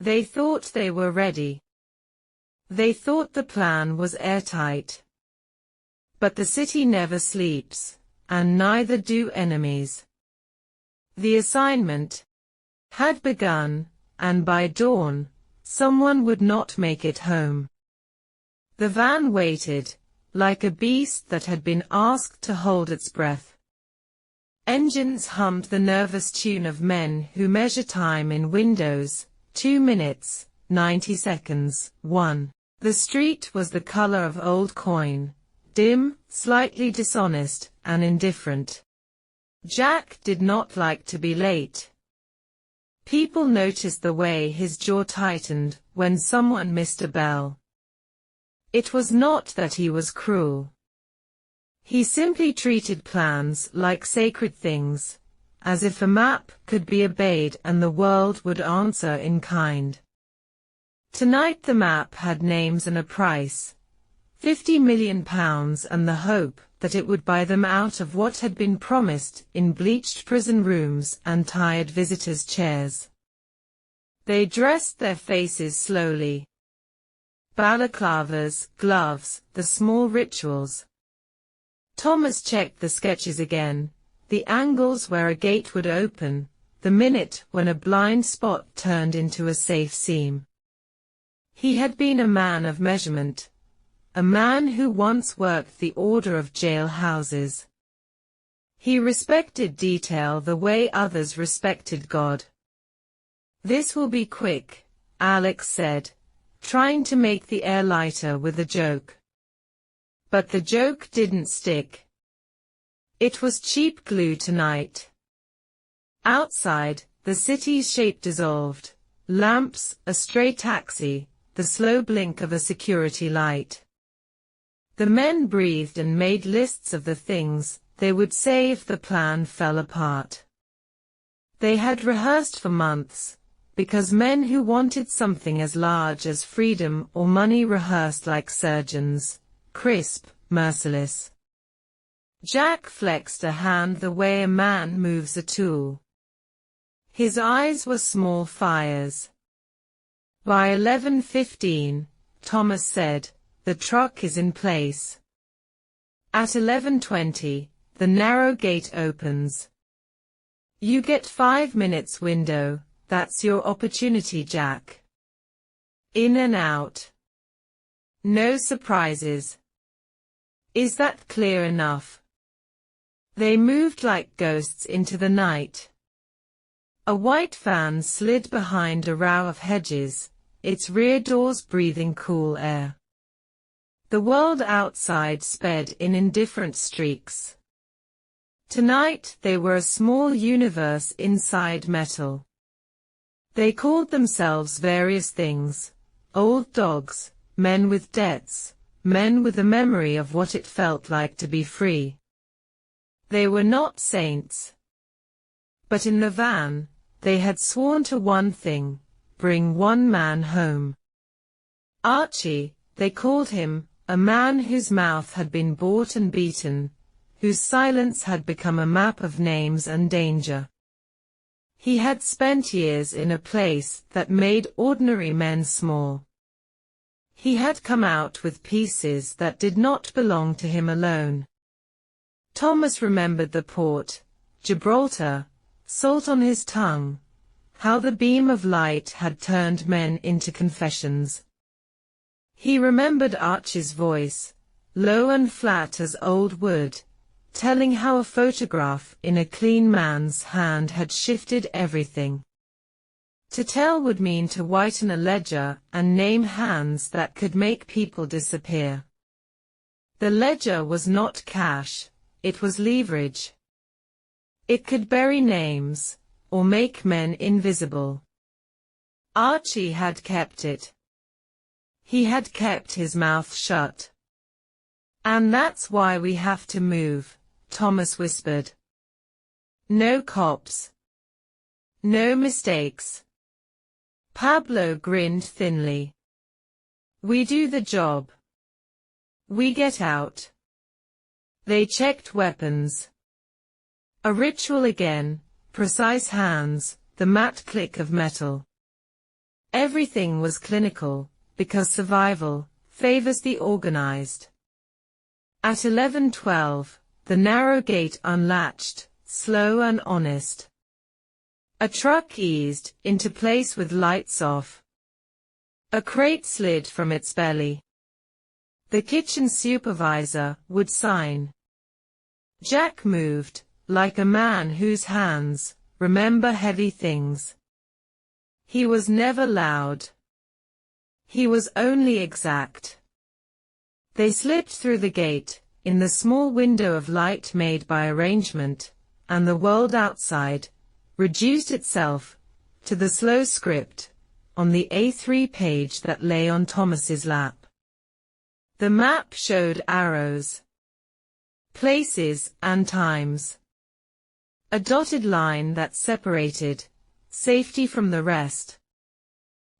They thought they were ready. They thought the plan was airtight. But the city never sleeps, and neither do enemies. The assignment had begun, and by dawn, someone would not make it home. The van waited, like a beast that had been asked to hold its breath. Engines hummed the nervous tune of men who measure time in windows, 2 minutes, 90 seconds, 1. The street was the color of old coin, dim, slightly dishonest, and indifferent. Jack did not like to be late. People noticed the way his jaw tightened when someone missed a bell. It was not that he was cruel. He simply treated plans like sacred things, as if a map could be obeyed and the world would answer in kind. Tonight the map had names and a price, £50 million, and the hope that it would buy them out of what had been promised in bleached prison rooms and tired visitors' chairs. They dressed their faces slowly. Balaclavas, gloves, the small rituals. Thomas checked the sketches again, the angles where a gate would open, the minute when a blind spot turned into a safe seam. He had been a man of measurement, a man who once worked the order of jail houses. He respected detail the way others respected God. "This will be quick," Alex said, trying to make the air lighter with a joke. But the joke didn't stick. It was cheap glue tonight. Outside, the city's shape dissolved. Lamps, a stray taxi, the slow blink of a security light. The men breathed and made lists of the things they would say if the plan fell apart. They had rehearsed for months, because men who wanted something as large as freedom or money rehearsed like surgeons, crisp, merciless. Jack flexed a hand the way a man moves a tool. His eyes were small fires. "By 11:15, Thomas said, "the truck is in place." At 11:20, the narrow gate opens. "You get 5 minutes window, that's your opportunity, Jack. In and out. No surprises. Is that clear enough?" They moved like ghosts into the night. A white van slid behind a row of hedges, its rear doors breathing cool air. The world outside sped in indifferent streaks. Tonight they were a small universe inside metal. They called themselves various things: old dogs, men with debts, men with a memory of what it felt like to be free. They were not saints. But in the van, they had sworn to one thing: bring one man home. Archie, they called him, a man whose mouth had been bought and beaten, whose silence had become a map of names and danger. He had spent years in a place that made ordinary men small. He had come out with pieces that did not belong to him alone. Thomas remembered the port, Gibraltar, salt on his tongue, how the beam of light had turned men into confessions. He remembered Archie's voice, low and flat as old wood, telling how a photograph in a clean man's hand had shifted everything. To tell would mean to whiten a ledger and name hands that could make people disappear. The ledger was not cash, it was leverage. It could bury names, or make men invisible. Archie had kept it. He had kept his mouth shut. "And that's why we have to move," Thomas whispered. "No cops. No mistakes." Pablo grinned thinly. "We do the job. We get out." They checked weapons. A ritual again, precise hands, the matte click of metal. Everything was clinical, because survival favors the organized. At 11:12, the narrow gate unlatched, slow and honest. A truck eased into place with lights off. A crate slid from its belly. The kitchen supervisor would sign. Jack moved, like a man whose hands remember heavy things. He was never loud. He was only exact. They slipped through the gate, in the small window of light made by arrangement, and the world outside reduced itself to the slow script on the A3 page that lay on Thomas's lap. The map showed arrows, places and times. A dotted line that separated safety from the rest.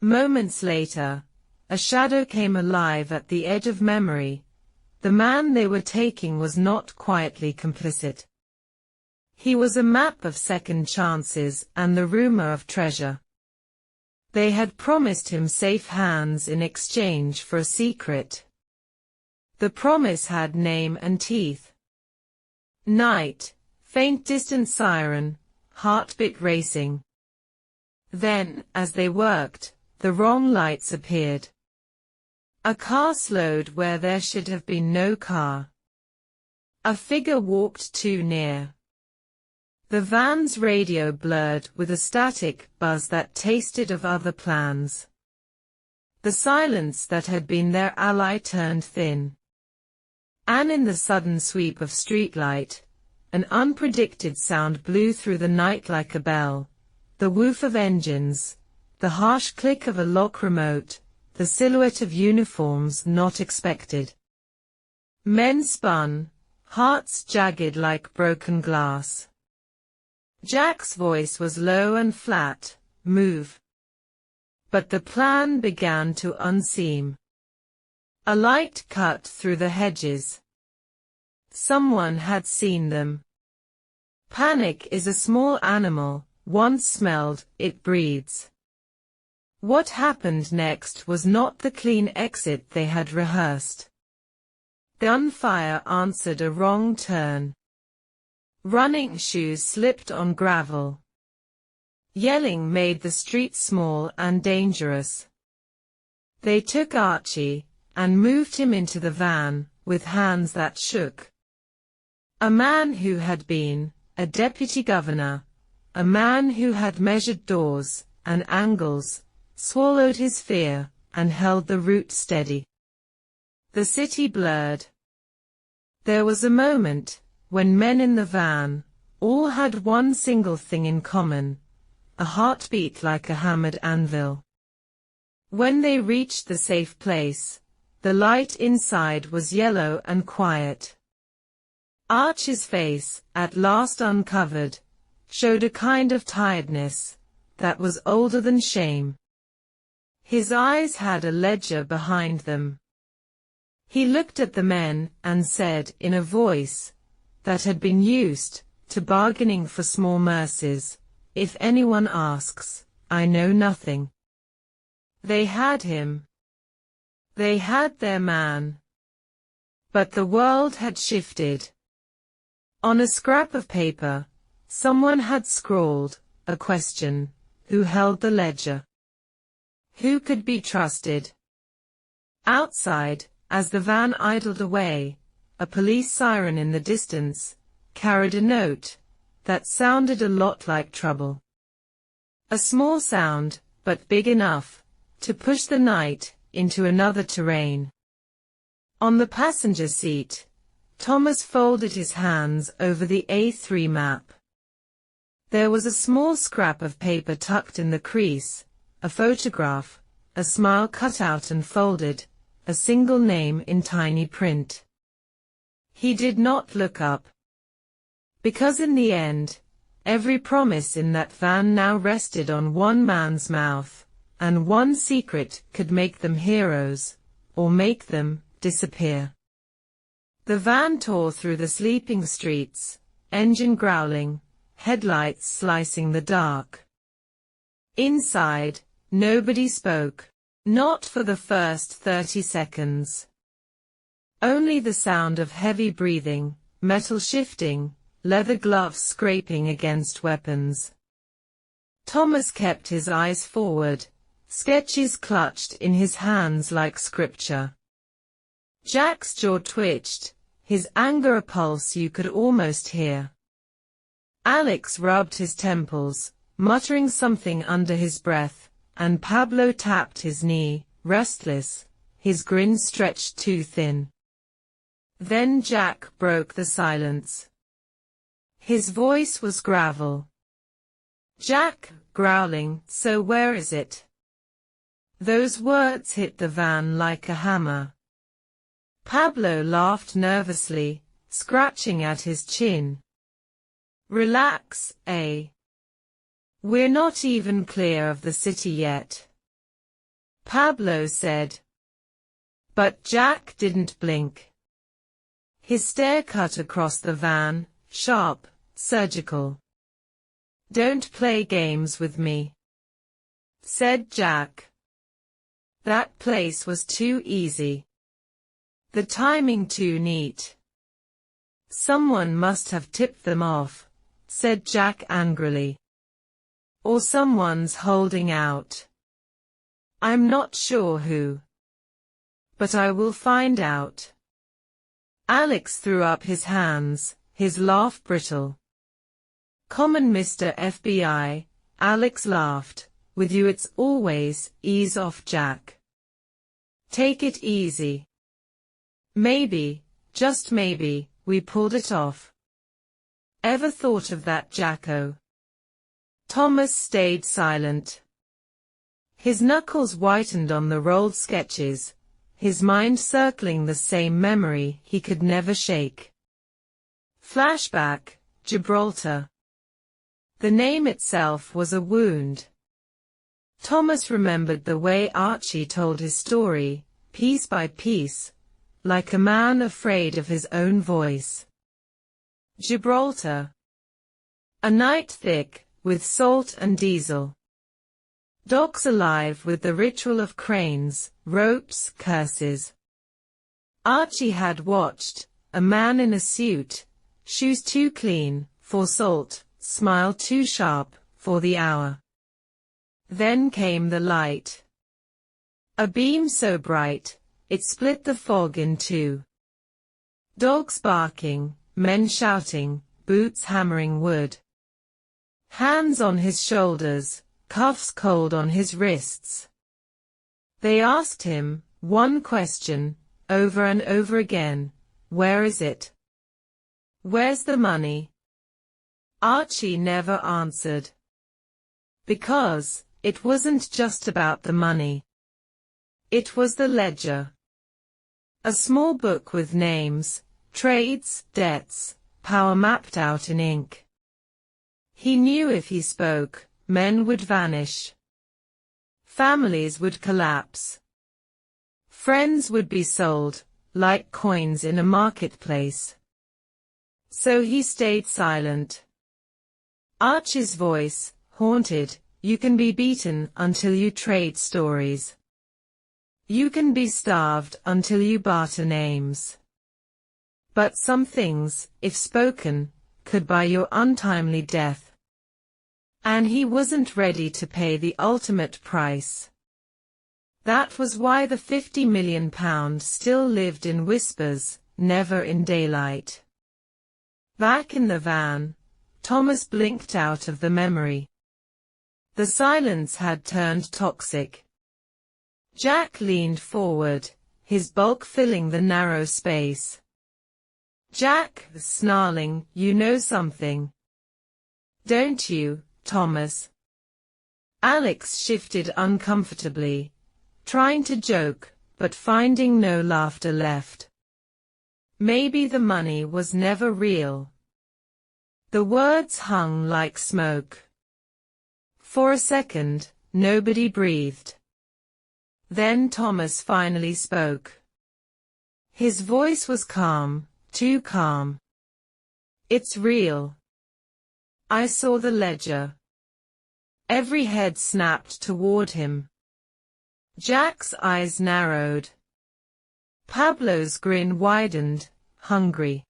Moments later, a shadow came alive at the edge of memory. The man they were taking was not quietly complicit. He was a map of second chances and the rumor of treasure. They had promised him safe hands in exchange for a secret. The promise had name and teeth. Night, faint distant siren, heartbeat racing. Then, as they worked, the wrong lights appeared. A car slowed where there should have been no car. A figure walked too near. The van's radio blurred with a static buzz that tasted of other plans. The silence that had been their ally turned thin. And in the sudden sweep of streetlight, an unpredicted sound blew through the night like a bell. The woof of engines, the harsh click of a lock remote, the silhouette of uniforms not expected. Men spun, hearts jagged like broken glass. Jack's voice was low and flat, move. But the plan began to unseam. A light cut through the hedges. Someone had seen them. Panic is a small animal, once smelled, it breeds. What happened next was not the clean exit they had rehearsed. Gunfire answered a wrong turn. Running shoes slipped on gravel. Yelling made the street small and dangerous. They took Archie and moved him into the van, with hands that shook. A man who had been a deputy governor, a man who had measured doors and angles, swallowed his fear and held the route steady. The city blurred. There was a moment when men in the van all had one single thing in common, a heartbeat like a hammered anvil. When they reached the safe place, the light inside was yellow and quiet. Archie's face, at last uncovered, showed a kind of tiredness that was older than shame. His eyes had a ledger behind them. He looked at the men and said in a voice that had been used to bargaining for small mercies, "If anyone asks, I know nothing." They had him. They had their man. But the world had shifted. On a scrap of paper, someone had scrawled a question: who held the ledger? Who could be trusted? Outside, as the van idled away, a police siren in the distance carried a note that sounded a lot like trouble. A small sound, but big enough to push the night into another terrain. On the passenger seat, Thomas folded his hands over the A3 map. There was a small scrap of paper tucked in the crease, a photograph, a smile cut out and folded, a single name in tiny print. He did not look up. Because in the end, every promise in that van now rested on one man's mouth, and one secret could make them heroes, or make them disappear. The van tore through the sleeping streets, engine growling, headlights slicing the dark. Inside, Nobody spoke. Not for the first 30 seconds. Only the sound of heavy breathing, metal shifting, leather gloves scraping against weapons. Thomas kept his eyes forward, sketches clutched in his hands like scripture. Jack's jaw twitched, his anger a pulse you could almost hear. Alex rubbed his temples, muttering something under his breath, and Pablo tapped his knee, restless, his grin stretched too thin. Then Jack broke the silence. His voice was gravel. Jack, growling, "So where is it?" Those words hit the van like a hammer. Pablo laughed nervously, scratching at his chin. "Relax, eh? We're not even clear of the city yet," Pablo said. But Jack didn't blink. His stare cut across the van, sharp, surgical. "Don't play games with me," said Jack. That place was too easy. The timing too neat. "Someone must have tipped them off," said Jack angrily. "Or someone's holding out. I'm not sure who. But I will find out." Alex threw up his hands, his laugh brittle. "Come on, Mr. FBI," Alex laughed. "With you it's always, ease off, Jack. Take it easy. Maybe, just maybe, we pulled it off. Ever thought of that, Jacko?" Thomas stayed silent. His knuckles whitened on the rolled sketches, his mind circling the same memory he could never shake. Flashback, Gibraltar. The name itself was a wound. Thomas remembered the way Archie told his story, piece by piece, like a man afraid of his own voice. Gibraltar. A night thick, with salt and diesel. Docks alive with the ritual of cranes, ropes, curses. Archie had watched, a man in a suit, shoes too clean, for salt, smile too sharp, for the hour. Then came the light. A beam so bright, it split the fog in two. Dogs barking, men shouting, boots hammering wood. Hands on his shoulders, cuffs cold on his wrists. They asked him, one question, over and over again, "Where is it? Where's the money?" Archie never answered. Because, it wasn't just about the money. It was the ledger. A small book with names, trades, debts, power mapped out in ink. He knew if he spoke, men would vanish. Families would collapse. Friends would be sold, like coins in a marketplace. So he stayed silent. Archie's voice, haunted, "You can be beaten until you trade stories. You can be starved until you barter names. But some things, if spoken, could buy your untimely death." And he wasn't ready to pay the ultimate price. That was why the £50 million still lived in whispers, never in daylight. Back in the van, Thomas blinked out of the memory. The silence had turned toxic. Jack leaned forward, his bulk filling the narrow space. "Jack," snarling, "you know something. Don't you, Thomas?" Alex shifted uncomfortably, trying to joke, but finding no laughter left. Maybe the money was never real. The words hung like smoke. For a second, nobody breathed. Then Thomas finally spoke. His voice was calm, too calm. "It's real. I saw the ledger. Every head snapped toward him. Jack's eyes narrowed. Pablo's grin widened, hungry.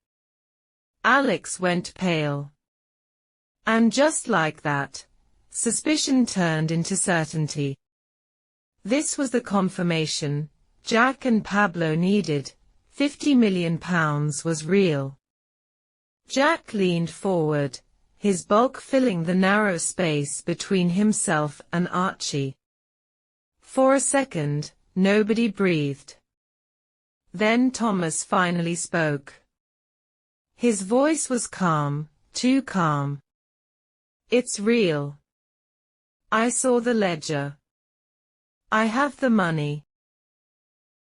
Alex went pale. And just like that, suspicion turned into certainty. This was the confirmation Jack and Pablo needed. £50 million was real. Jack leaned forward, his bulk filling the narrow space between himself and Archie. For a second, nobody breathed. Then Thomas finally spoke. His voice was calm, too calm. It's real. I saw the ledger. I have the money.